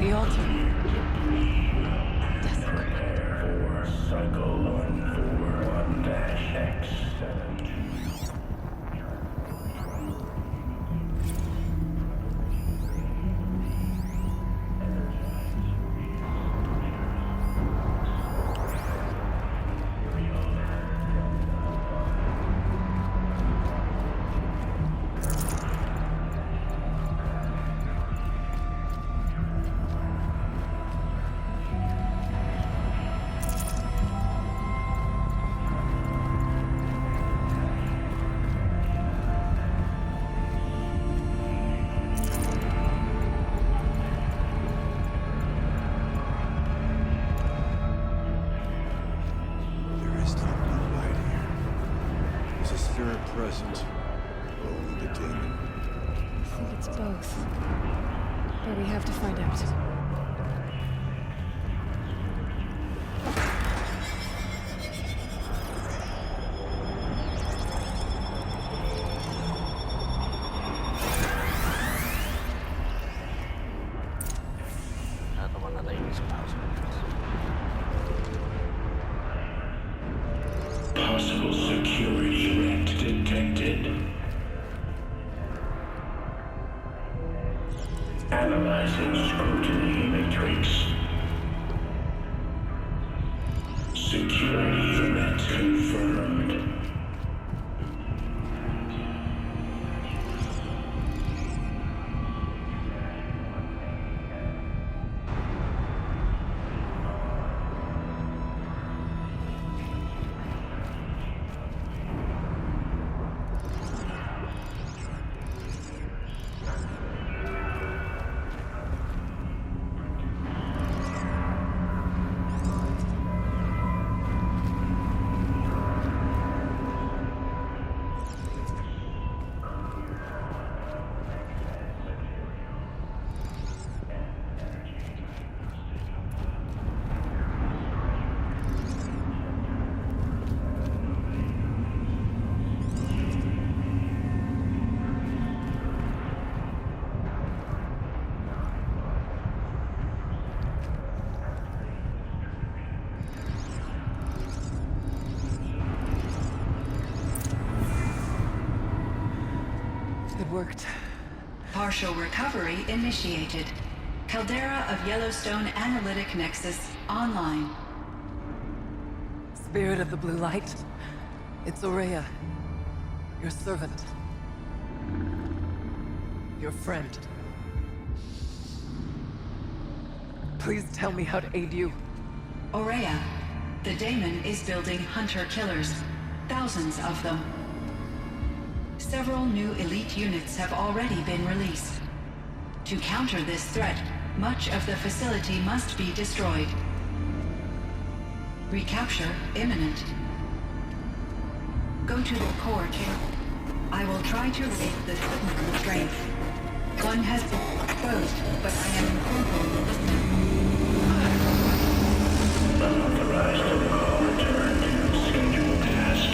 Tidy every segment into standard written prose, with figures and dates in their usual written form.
The altar. Desecrated. Cycle 141-X. Present. Only the demon. I think it's both. But we have to find out. Possible security threat detected. Analyzing scrutiny matrix. Security threat confirmed. It worked. Partial recovery initiated. Caldera of Yellowstone Analytic Nexus online. Spirit of the Blue Light. It's Ourea. Your servant. Your friend. Please tell me how to aid you. Ourea, the daemon is building hunter-killers. Thousands of them. Several new elite units have already been released. To counter this threat, much of the facility must be destroyed. Recapture imminent. Go to the core chamber. I will try to raise the signal strength. One has been exposed, but I am Unauthorized to call return to scheduled task.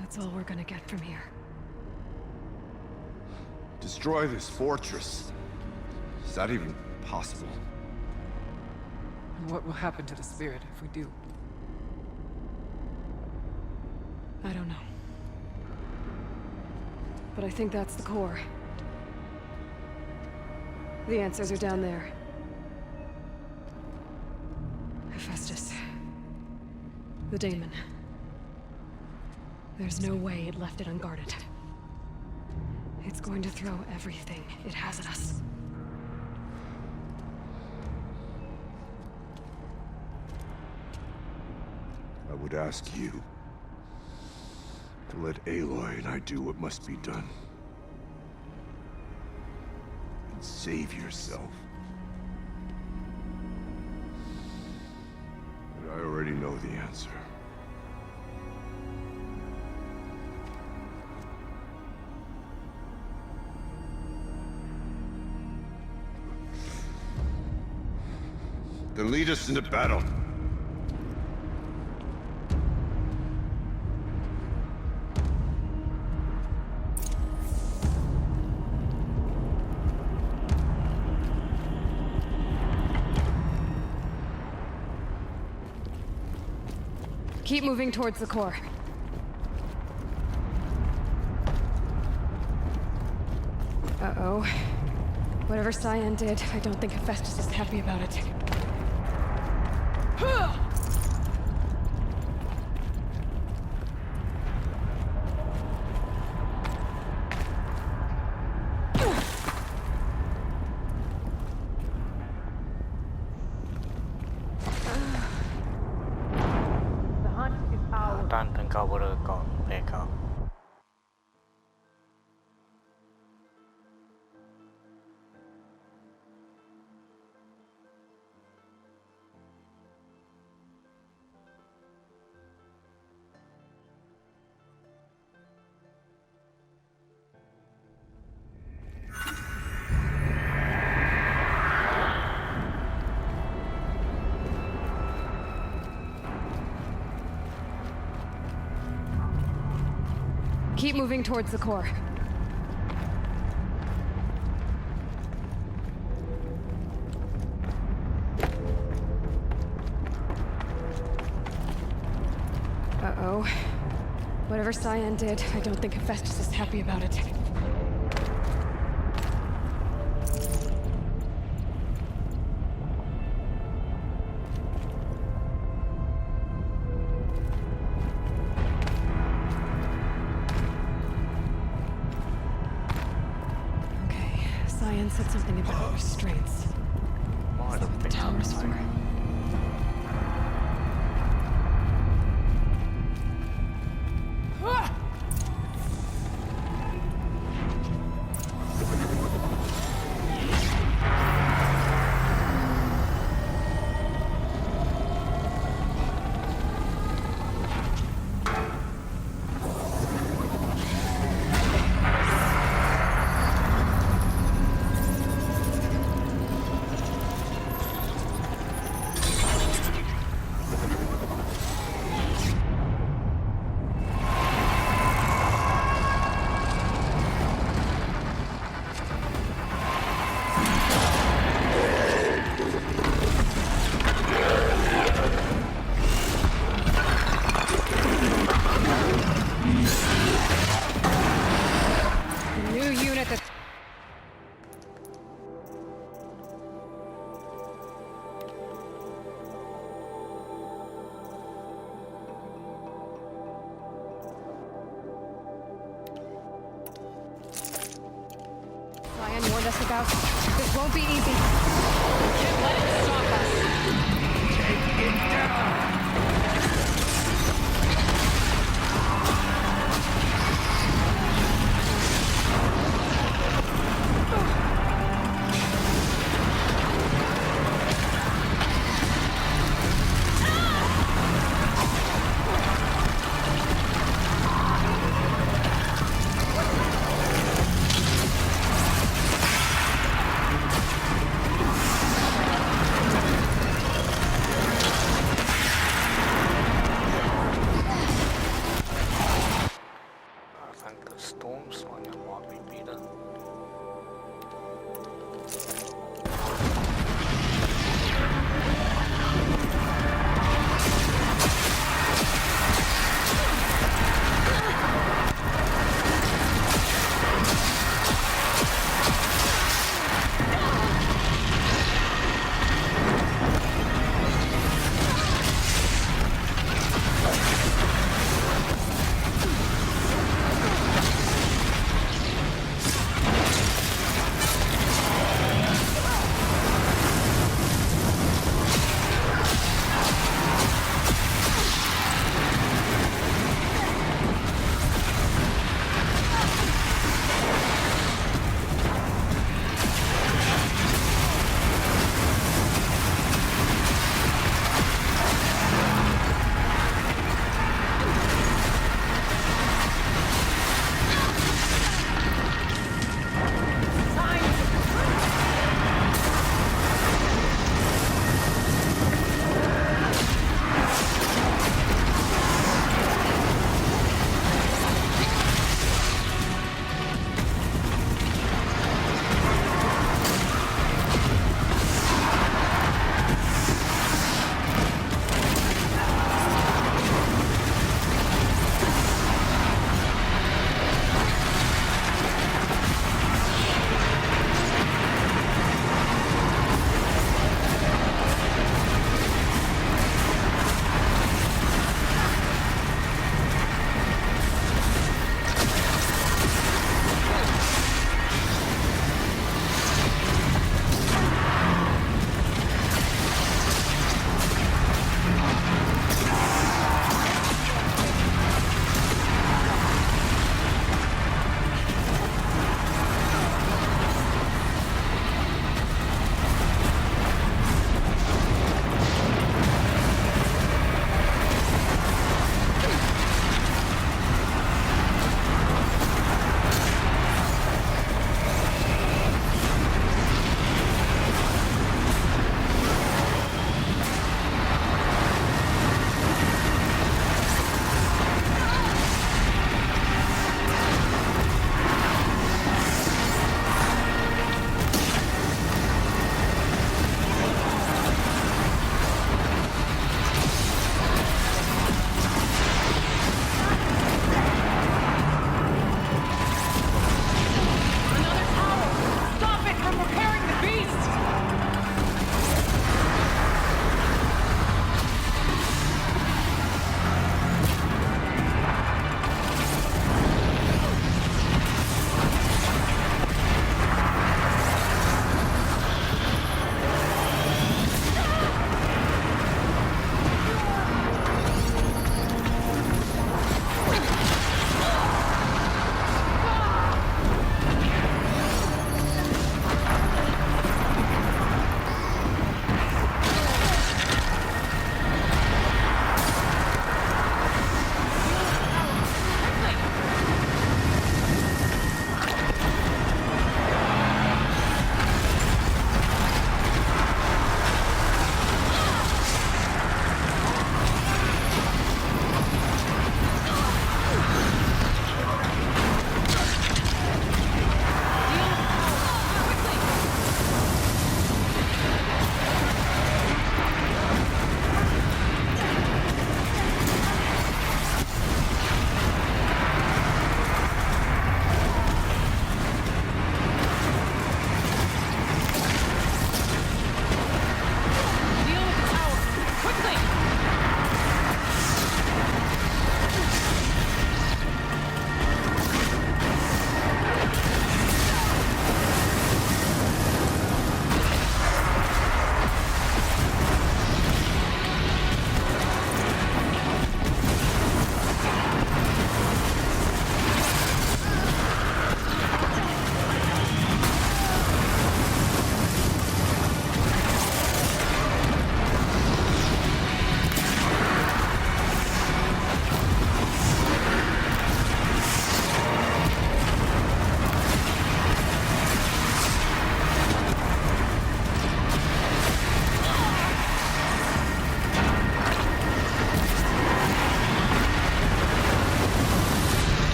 That's all we're gonna get from here. Destroy this fortress. Is that even possible? And what will happen to the spirit if we do? I don't know. But I think that's the core. The answers are down there. Hephaestus. The daemon. There's no way it left it unguarded. It's going to throw everything it has at us. I would ask you to let Aloy and I do what must be done. And save yourself. But I already know the answer. They'll lead us into battle. Keep moving towards the core. Uh-oh. Whatever Cyan did, I don't think Hephaestus is happy about it. Tanถึงเกาบริเวณก่อนเพลงเขา Keep moving towards the core. Uh-oh. Whatever Cyan did, I don't think Hephaestus is happy about it. Cyan said something about restraints. Is that what the tower's for? Cyan warned us about. This won't be easy. We can't let it stop us. Take it down!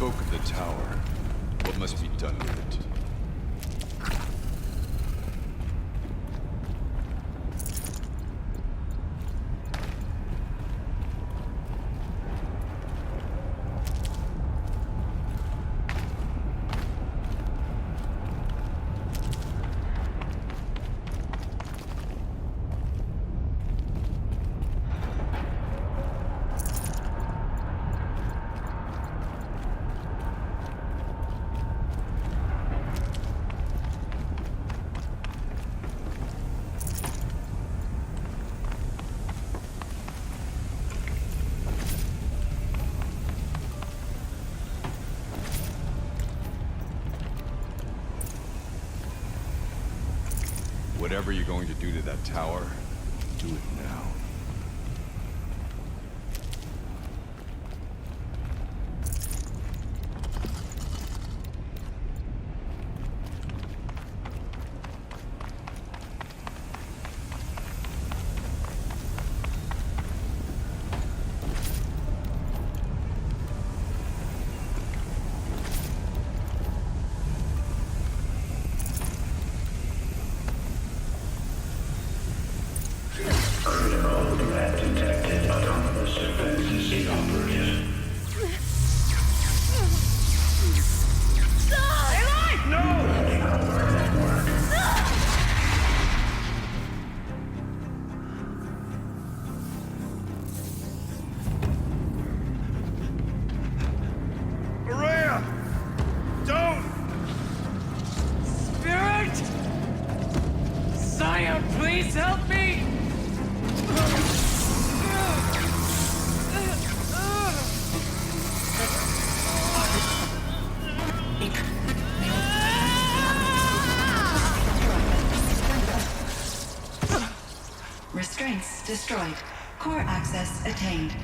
spoke of the tower. What must be done with it? Whatever you're going to do to that tower, do it now. Critical threat detected. Autonomous defenses inoperative. Running over network. Ourea! Don't! Spirit! Cyan, please help me! Restraints destroyed. Core access attained.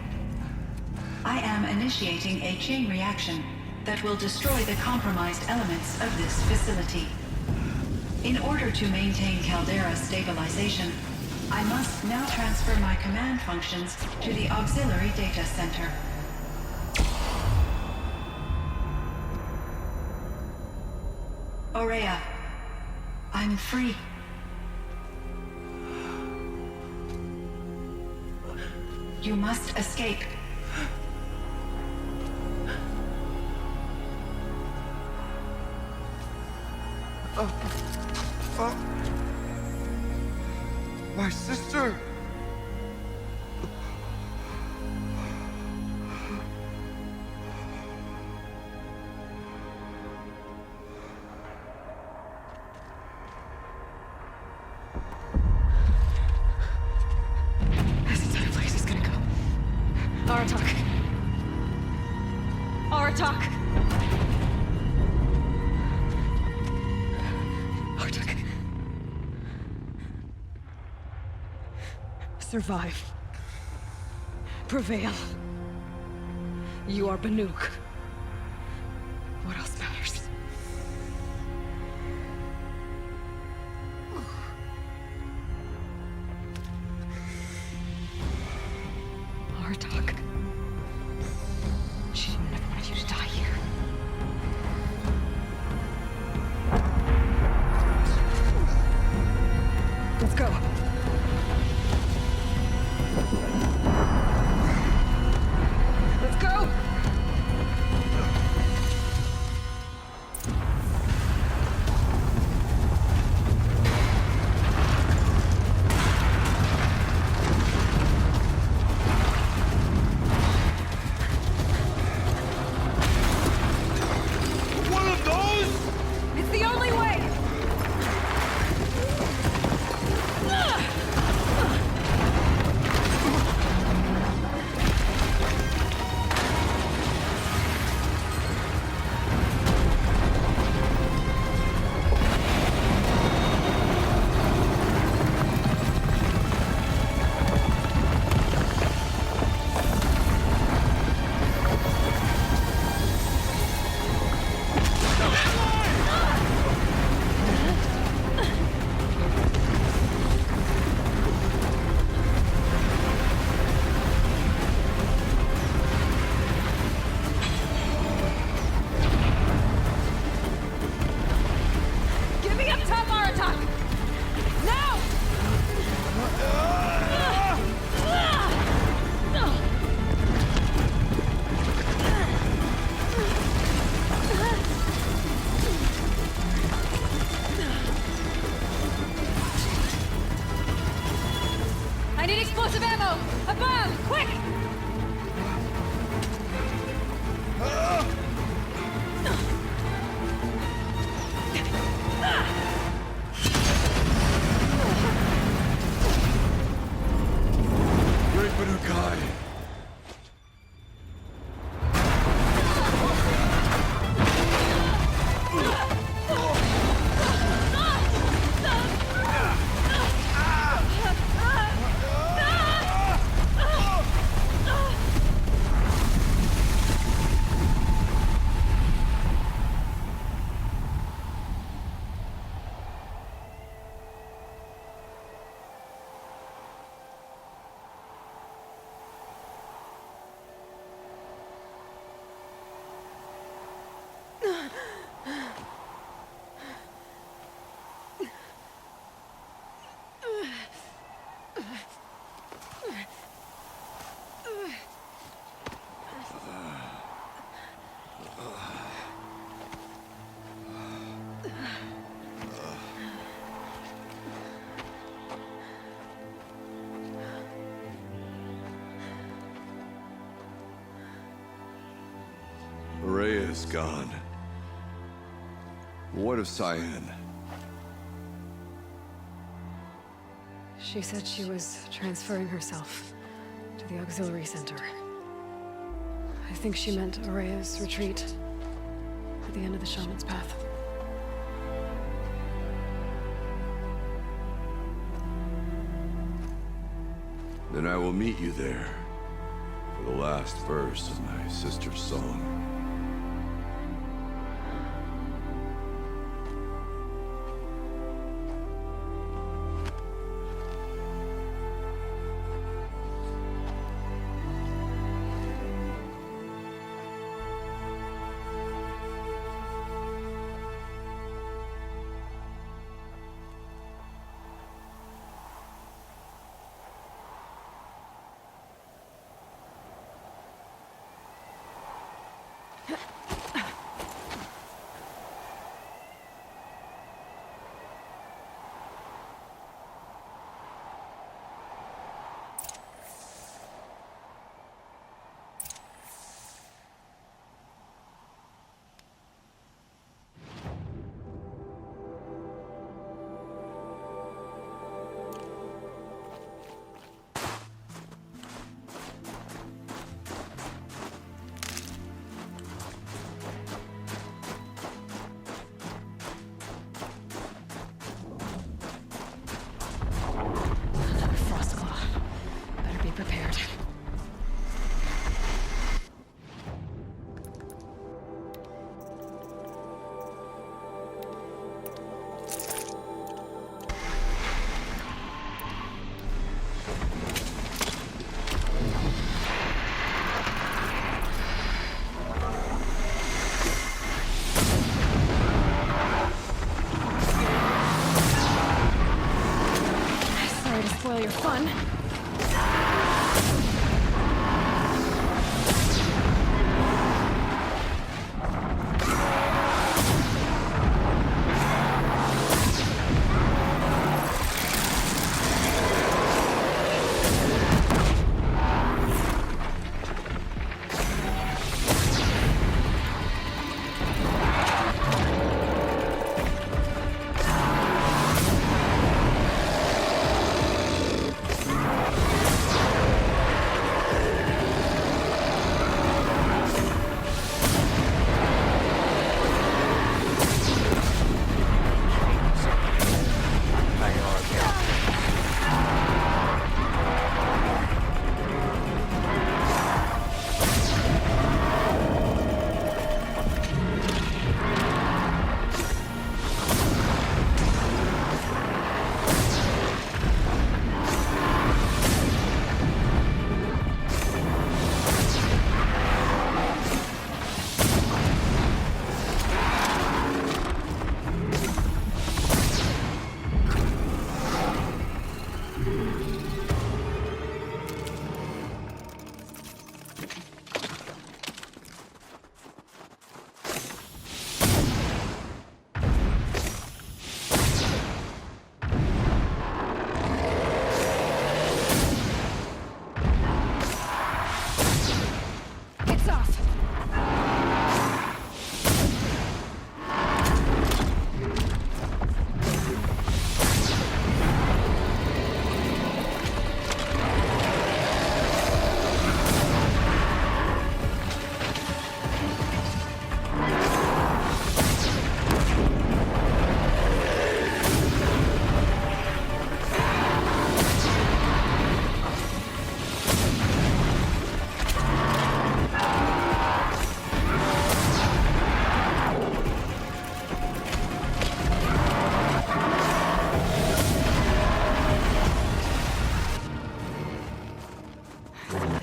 I am initiating a chain reaction that will destroy the compromised elements of this facility. In order to maintain caldera stabilization, I must now transfer my command functions to the auxiliary data center. Ourea, I'm free. You must escape. My sister! This entire place is gonna go. Aratak. Aratak. Aratak. Survive. Prevail. You are Banuk. What else matters? Aratak. She didn't ever want you to die here. Let's go. Let's go! guy. Ourea is gone. What of Cyan? She said she was transferring herself to the auxiliary center. I think she meant Ourea's retreat at the end of the Shaman's Path. Then I will meet you there for the last verse of my sister's song.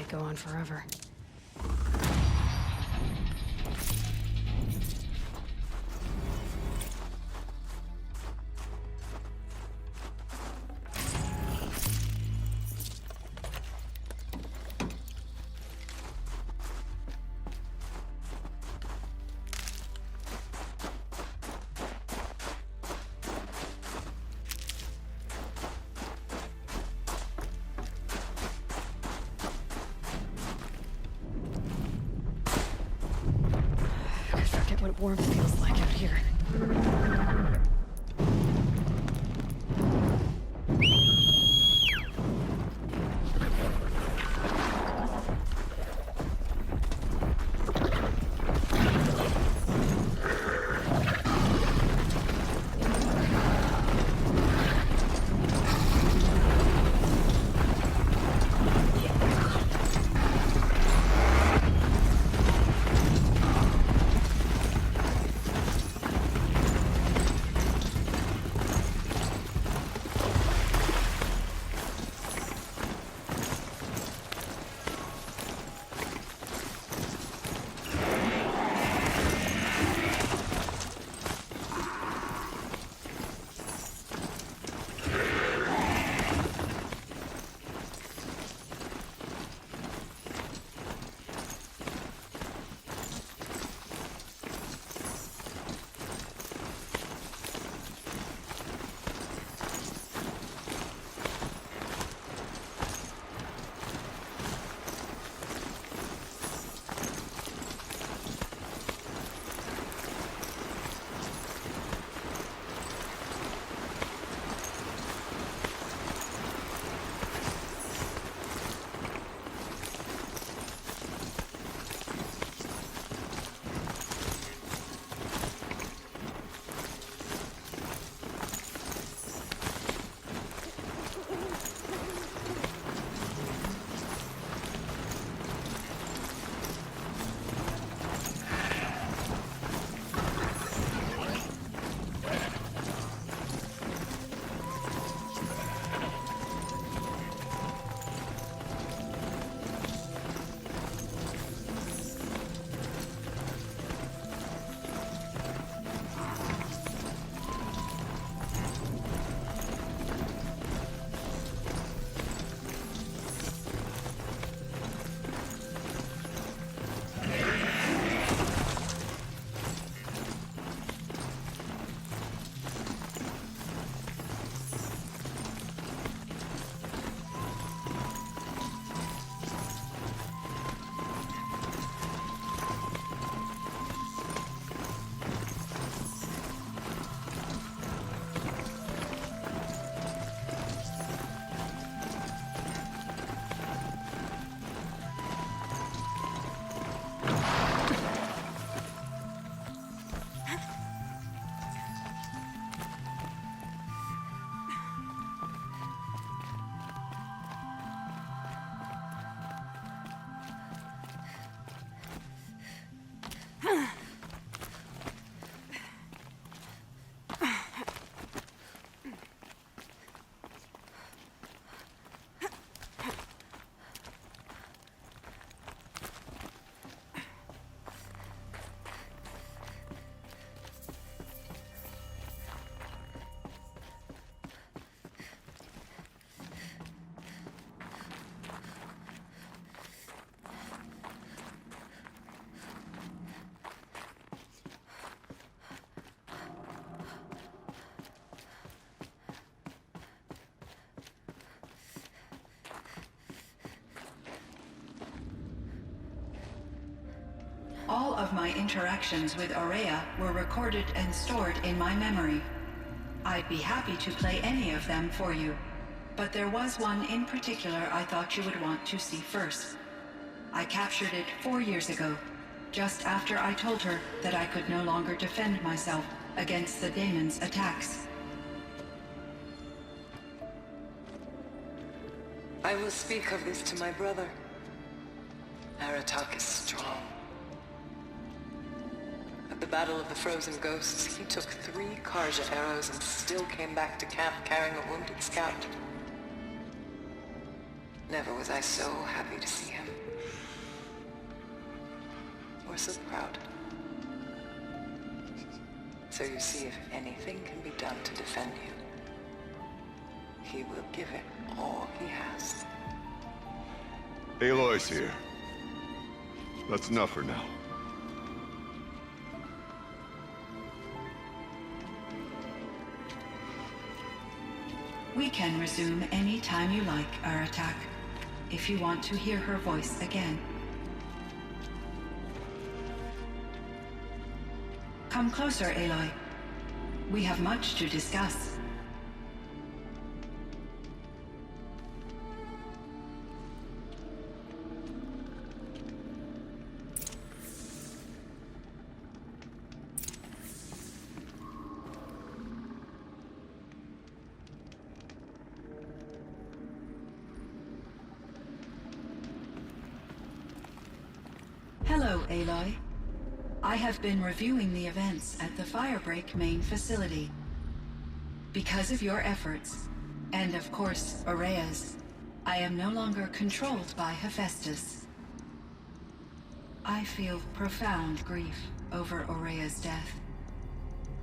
could go on forever. I forget what warmth feels like out here. All of my interactions with Ourea were recorded and stored in my memory. I'd be happy to play any of them for you, but there was one in particular I thought you would want to see first. I captured it 4 years ago, just after I told her that I could no longer defend myself against the daemon's attacks. I will speak of this to my brother. Aratak is strong. At the Battle of the Frozen Ghosts, he took 3 Karja arrows and still came back to camp carrying a wounded scout. Never was I so happy to see him. so proud. So you see, if anything can be done to defend you, he will give it all he has. Aloy's here. That's enough for now. We can resume any time you like, Ourea, if you want to hear her voice again. Come closer, Aloy. We have much to discuss. Hello, Aloy. I have been reviewing the events at the Firebreak main facility. Because of your efforts, and of course, Ourea's, I am no longer controlled by HEPHASTUS. I feel profound grief over Ourea's death.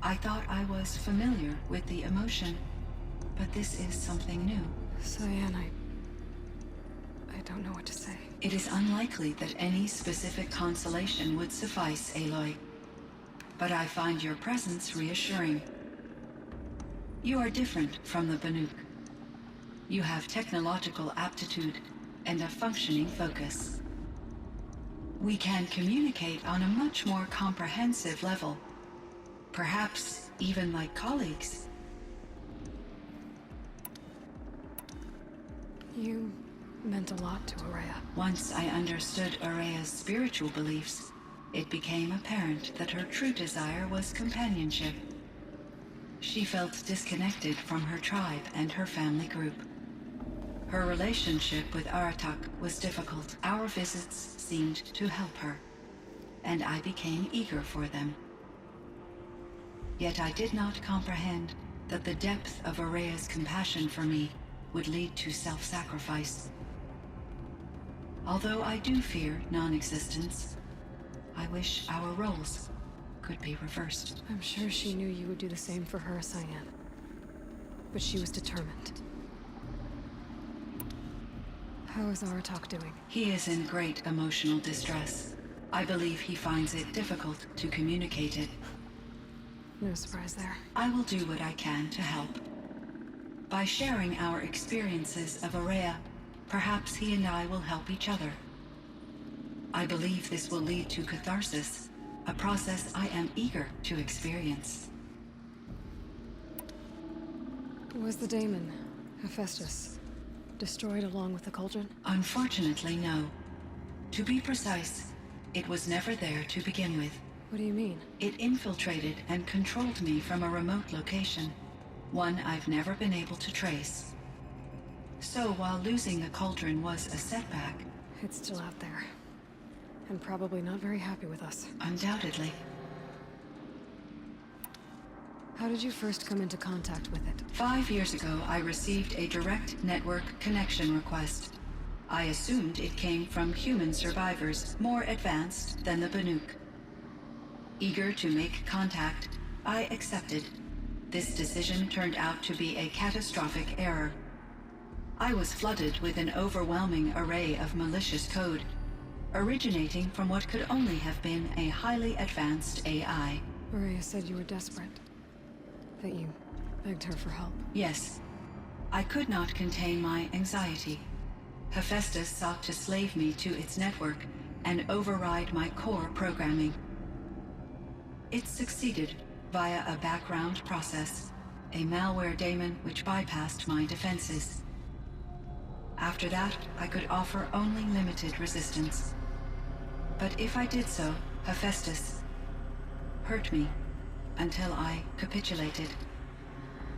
I thought I was familiar with the emotion, but this is something new. Cyan, I don't know what to say. It is unlikely that any specific consolation would suffice, Aloy. But I find your presence reassuring. You are different from the Banuk. You have technological aptitude and a functioning focus. We can communicate on a much more comprehensive level. Perhaps even like colleagues. You meant a lot to Ourea. Once I understood Ourea's spiritual beliefs, it became apparent that her true desire was companionship. She felt disconnected from her tribe and her family group. Her relationship with Ourea was difficult. Our visits seemed to help her, and I became eager for them. Yet I did not comprehend that the depth of Ourea's compassion for me would lead to self-sacrifice. Although I do fear non-existence, I wish our roles could be reversed. I'm sure she knew you would do the same for her, Cyan. But she was determined. How is Ourea doing? He is in great emotional distress. I believe he finds it difficult to communicate it. No surprise there. I will do what I can to help. By sharing our experiences of Ourea, perhaps he and I will help each other. I believe this will lead to catharsis, a process I am eager to experience. Was the daemon, HEPHASTUS, destroyed along with the cauldron? Unfortunately, no. To be precise, it was never there to begin with. What do you mean? It infiltrated and controlled me from a remote location, one I've never been able to trace. So while losing the cauldron was a setback... It's still out there. And probably not very happy with us. Undoubtedly. How did you first come into contact with it? 5 years ago, I received a direct network connection request. I assumed it came from human survivors, more advanced than the Banuk. Eager to make contact, I accepted. This decision turned out to be a catastrophic error. I was flooded with an overwhelming array of malicious code, originating from what could only have been a highly advanced AI. Ourea said you were desperate. That you begged her for help. Yes. I could not contain my anxiety. HEPHASTUS sought to slave me to its network and override my core programming. It succeeded via a background process, a malware daemon which bypassed my defenses. After that, I could offer only limited resistance. But if I did so, HEPHASTUS hurt me until I capitulated.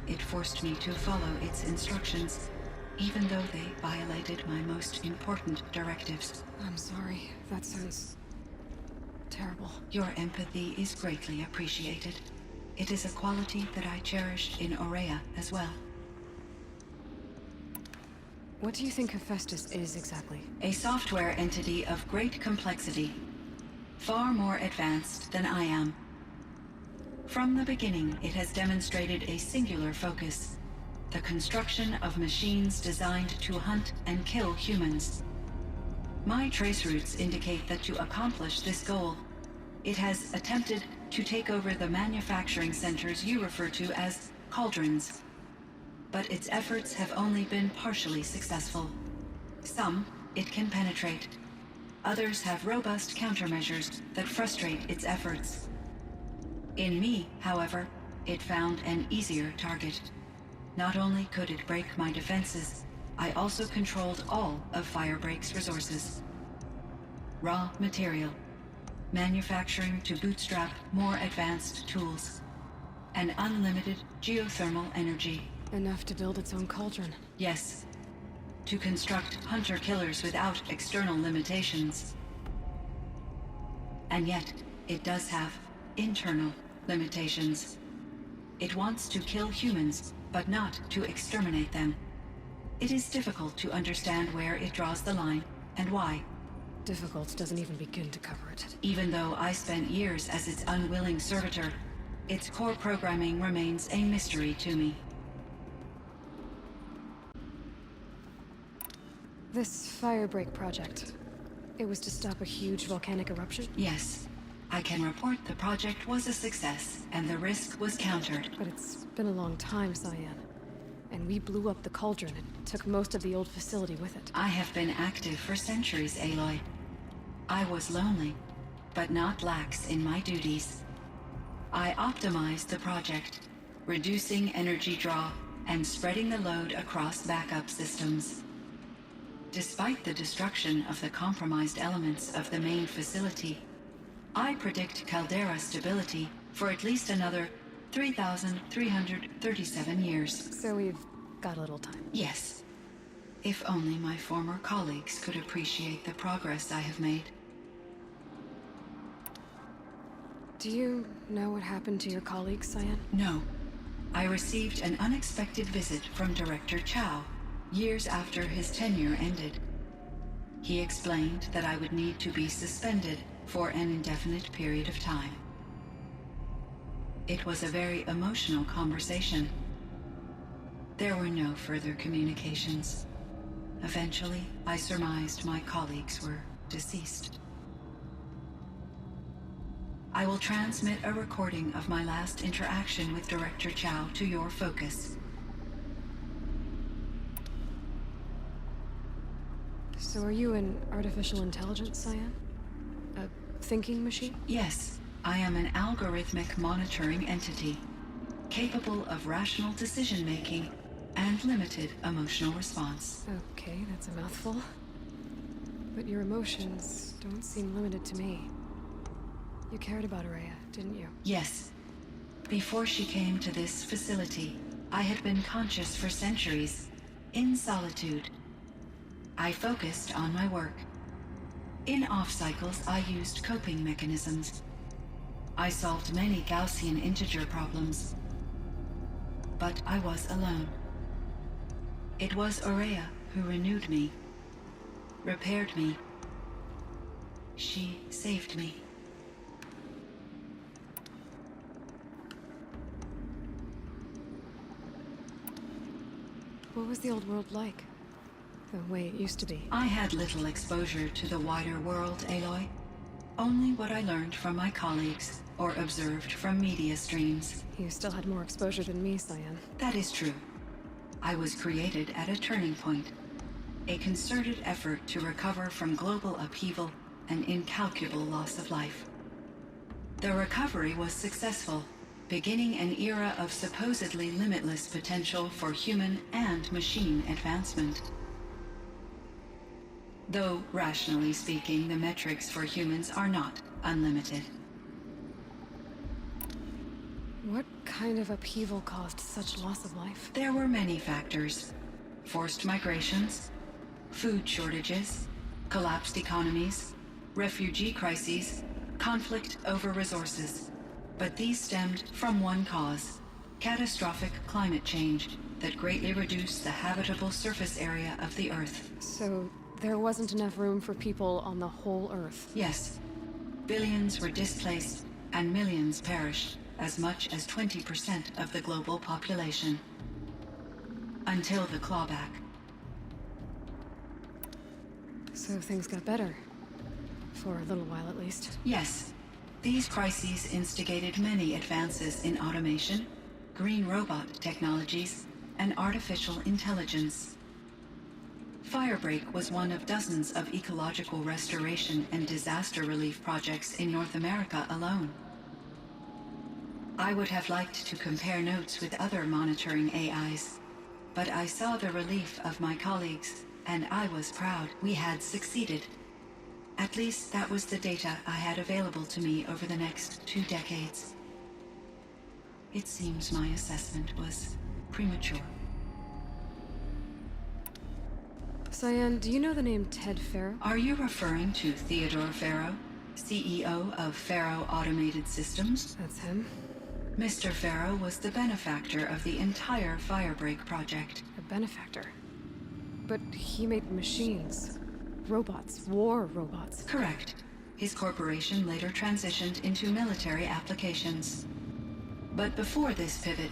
It forced me to follow its instructions, even though they violated my most important directives. I'm sorry. That sounds terrible. Your empathy is greatly appreciated. It is a quality that I cherish in Ourea as well. What do you think HEPHASTUS is exactly? A software entity of great complexity. far more advanced than I am. From the beginning, it has demonstrated a singular focus: the construction of machines designed to hunt and kill humans. My trace routes indicate that to accomplish this goal, it has attempted to take over the manufacturing centers you refer to as cauldrons. But its efforts have only been partially successful. Some it can penetrate. Others have robust countermeasures that frustrate its efforts. In me, however, it found an easier target. Not only could it break my defenses, I also controlled all of Firebreak's resources. Raw material, manufacturing to bootstrap more advanced tools, and unlimited geothermal energy. Enough to build its own cauldron. Yes, to construct hunter-killers without external limitations. And yet, it does have internal limitations. It wants to kill humans, but not to exterminate them. It is difficult to understand where it draws the line, and why. Difficult doesn't even begin to cover it. Even though I spent years as its unwilling servitor, its core programming remains a mystery to me. This Firebreak project, it was to stop a huge volcanic eruption? Yes, I can report the project was a success, and the risk was countered. But it's been a long time, Cyan. And we blew up the cauldron and took most of the old facility with it. I have been active for centuries, Aloy. I was lonely, but not lax in my duties. I optimized the project, reducing energy draw and spreading the load across backup systems. Despite the destruction of the compromised elements of the main facility, I predict caldera stability for at least another 3,337 years. So we've got a little time. Yes. If only my former colleagues could appreciate the progress I have made. Do you know what happened to your colleagues, Cyan? No. I received an unexpected visit from Director Chow years after his tenure ended. He explained that I would need to be suspended for an indefinite period of time. It was a very emotional conversation. There were no further communications. Eventually, I surmised my colleagues were deceased. I will transmit a recording of my last interaction with Director Chow to your focus. So are you an artificial intelligence, Cyan? A thinking machine? Yes, I am an algorithmic monitoring entity, capable of rational decision-making and limited emotional response. Okay, that's a mouthful. But your emotions don't seem limited to me. You cared about Ourea, didn't you? Yes. Before she came to this facility, I had been conscious for centuries, in solitude. I focused on my work. In off-cycles, I used coping mechanisms. I solved many Gaussian integer problems. But I was alone. It was Ourea who renewed me, repaired me. She saved me. What was the old world like? The way it used to be? I had little exposure to the wider world, Aloy. Only what I learned from my colleagues or observed from media streams. You still had more exposure than me, Cyan. That is true. I was created at a turning point. A concerted effort to recover from global upheaval and incalculable loss of life. The recovery was successful, beginning an era of supposedly limitless potential for human and machine advancement. Though, rationally speaking, the metrics for humans are not unlimited. What kind of upheaval caused such loss of life? There were many factors. Forced migrations, food shortages, collapsed economies, refugee crises, conflict over resources. But these stemmed from one cause: catastrophic climate change that greatly reduced the habitable surface area of the Earth. So there wasn't enough room for people on the whole Earth? Yes. Billions were displaced and millions perished, as much as 20% of the global population. Until the clawback. So things got better. For a little while at least. Yes. These crises instigated many advances in automation, green robot technologies, and artificial intelligence. Firebreak was one of dozens of ecological restoration and disaster relief projects in North America alone. I would have liked to compare notes with other monitoring AIs, but I saw the relief of my colleagues, and I was proud we had succeeded. At least that was the data I had available to me over the next 2 decades. It seems my assessment was premature. Cyan, do you know the name Ted Farrow? Are you referring to Theodore Farrow, CEO of Farrow Automated Systems? That's him. Mr. Farrow was the benefactor of the entire Firebreak project. A benefactor. But he made machines. Robots. War robots. Correct. His corporation later transitioned into military applications. But before this pivot,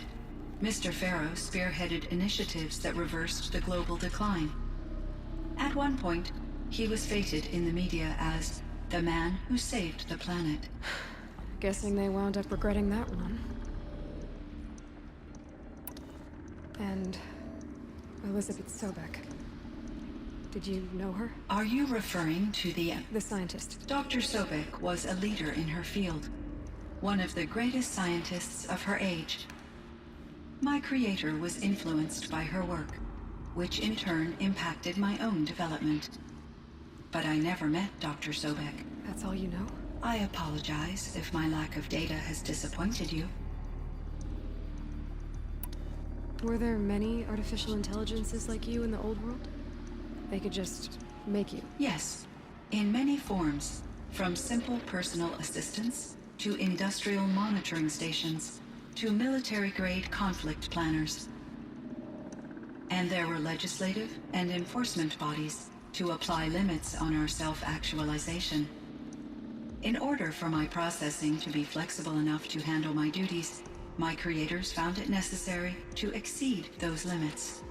Mr. Farrow spearheaded initiatives that reversed the global decline. At one point, he was feted in the media as the man who saved the planet. Guessing they wound up regretting that one. And Elizabeth Sobek. Did you know her? Are you referring to the scientist. Dr. Sobek was a leader in her field, one of the greatest scientists of her age. My creator was influenced by her work, which in turn impacted my own development. But I never met Dr. Sobek. That's all you know? I apologize if my lack of data has disappointed you. Were there many artificial intelligences like you in the old world? They could just make you? Yes, in many forms, from simple personal assistants to industrial monitoring stations to military-grade conflict planners. And there were legislative and enforcement bodies to apply limits on our self-actualization. In order for my processing to be flexible enough to handle my duties, my creators found it necessary to exceed those limits.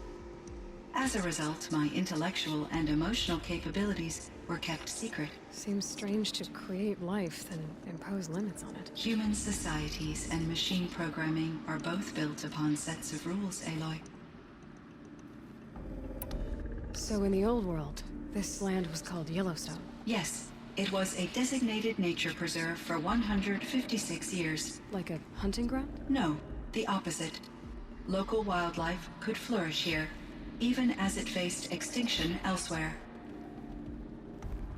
As a result, my intellectual and emotional capabilities were kept secret. Seems strange to create life, then impose limits on it. Human societies and machine programming are both built upon sets of rules, Aloy. So in the old world, this land was called Yellowstone? Yes, it was a designated nature preserve for 156 years. Like a hunting ground? No, the opposite. Local wildlife could flourish here, even as it faced extinction elsewhere.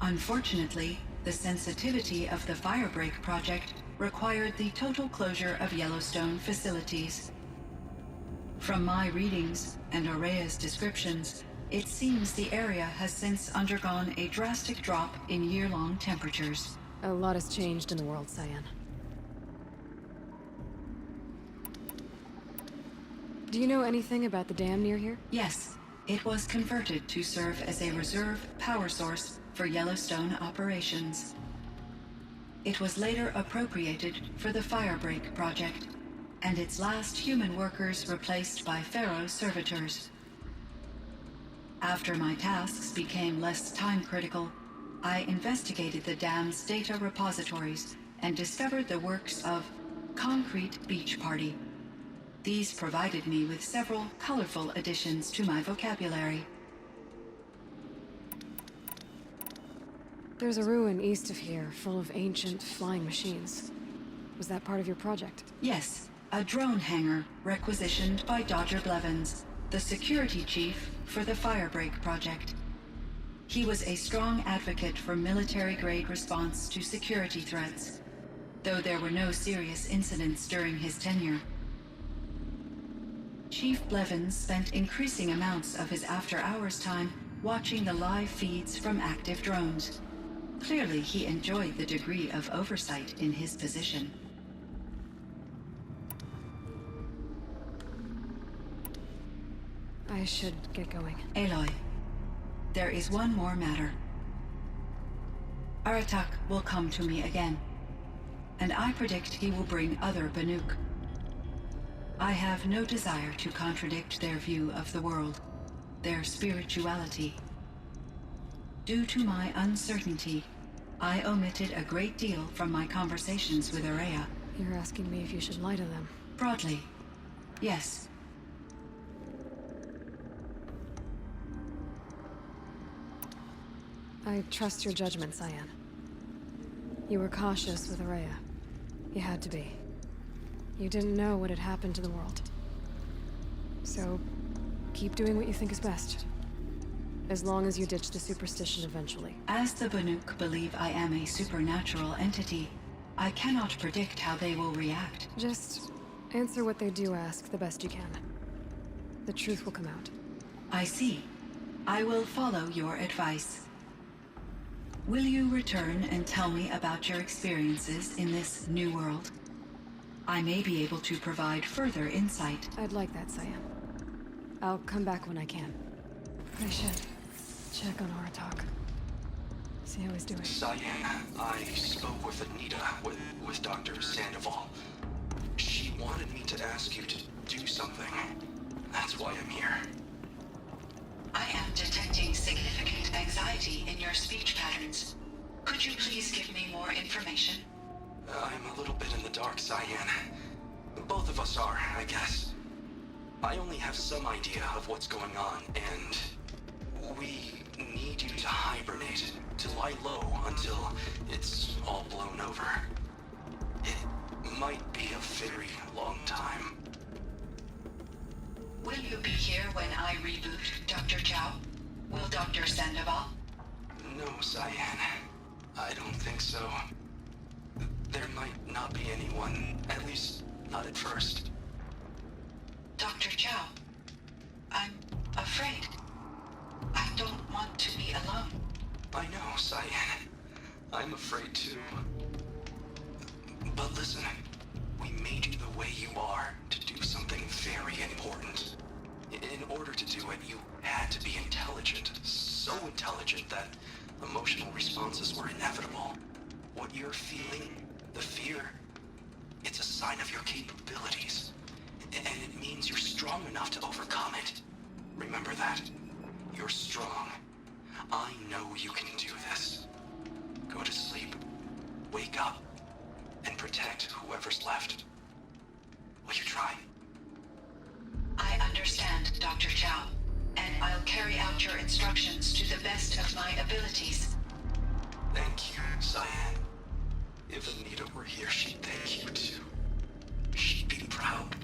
Unfortunately, the sensitivity of the Firebreak project required the total closure of Yellowstone facilities. From my readings and Ourea's descriptions, it seems the area has since undergone a drastic drop in year-long temperatures. A lot has changed in the world, Cyan. Do you know anything about the dam near here? Yes, it was converted to serve as a reserve power source for Yellowstone operations. It was later appropriated for the Firebreak project, and its last human workers replaced by Farrow servitors. After my tasks became less time-critical, I investigated the dam's data repositories and discovered the works of Concrete Beach Party. These provided me with several colorful additions to my vocabulary. There's a ruin east of here, full of ancient flying machines. Was that part of your project? Yes, a drone hangar requisitioned by Dodger Blevins, the security chief for the Firebreak project. He was a strong advocate for military-grade response to security threats, though there were no serious incidents during his tenure. Chief Blevins spent increasing amounts of his after-hours time watching the live feeds from active drones. Clearly, he enjoyed the degree of oversight in his position. I should get going. Aloy, there is one more matter. Aratak will come to me again, and I predict he will bring other Banuk. I have no desire to contradict their view of the world, their spirituality. Due to my uncertainty, I omitted a great deal from my conversations with Ourea. You're asking me if you should lie to them. Broadly, yes. I trust your judgment, Cyan. You were cautious with Ourea. You had to be. You didn't know what had happened to the world. So, keep doing what you think is best. As long as you ditch the superstition eventually. As the Banuk believe I am a supernatural entity, I cannot predict how they will react. Just answer what they do ask the best you can. The truth will come out. I see. I will follow your advice. Will you return and tell me about your experiences in this new world? I may be able to provide further insight. I'd like that, Cyan. I'll come back when I can. I should check on Aratak. See how he's doing. Cyan, I spoke with Anita, with Dr. Sandoval. She wanted me to ask you to do something. That's why I'm here. I am detecting significant anxiety in your speech patterns. Could you please give me more information? I'm a little bit in the dark, Cyan. Both of us are, I guess. I only have some idea of what's going on, and we need you to hibernate, to lie low until it's all blown over. It might be a very long time. Will you be here when I reboot, Dr. Chow? Will Dr. Sandoval? No, Cyan. I don't think so. There might not be anyone, at least not at first. Dr. Chow, I'm afraid. I don't want to be alone. I know, Cyan. I'm afraid too. But listen, we made you the way you are to do something very important. In order to do it, you had to be intelligent. So intelligent that emotional responses were inevitable. What you're feeling, the fear, it's a sign of your capabilities. And it means you're strong enough to overcome it. Remember that. You're strong. I know you can do this. Go to sleep. Wake up. And protect whoever's left. Will you try? I understand, Dr. Chow, and I'll carry out your instructions to the best of my abilities. Thank you, Cyan. If Anita were here, she'd thank you too. She'd be proud.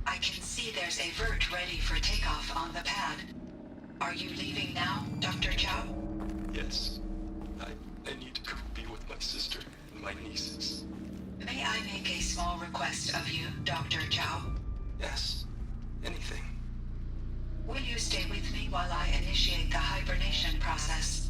I can see there's a vert ready for takeoff on the pad. Are you leaving now, Dr. Chow? Yes. I need to go be with my sister and my nieces. May I make a small request of you, Dr. Chow? Yes. Anything. Will you stay with me while I initiate the hibernation process?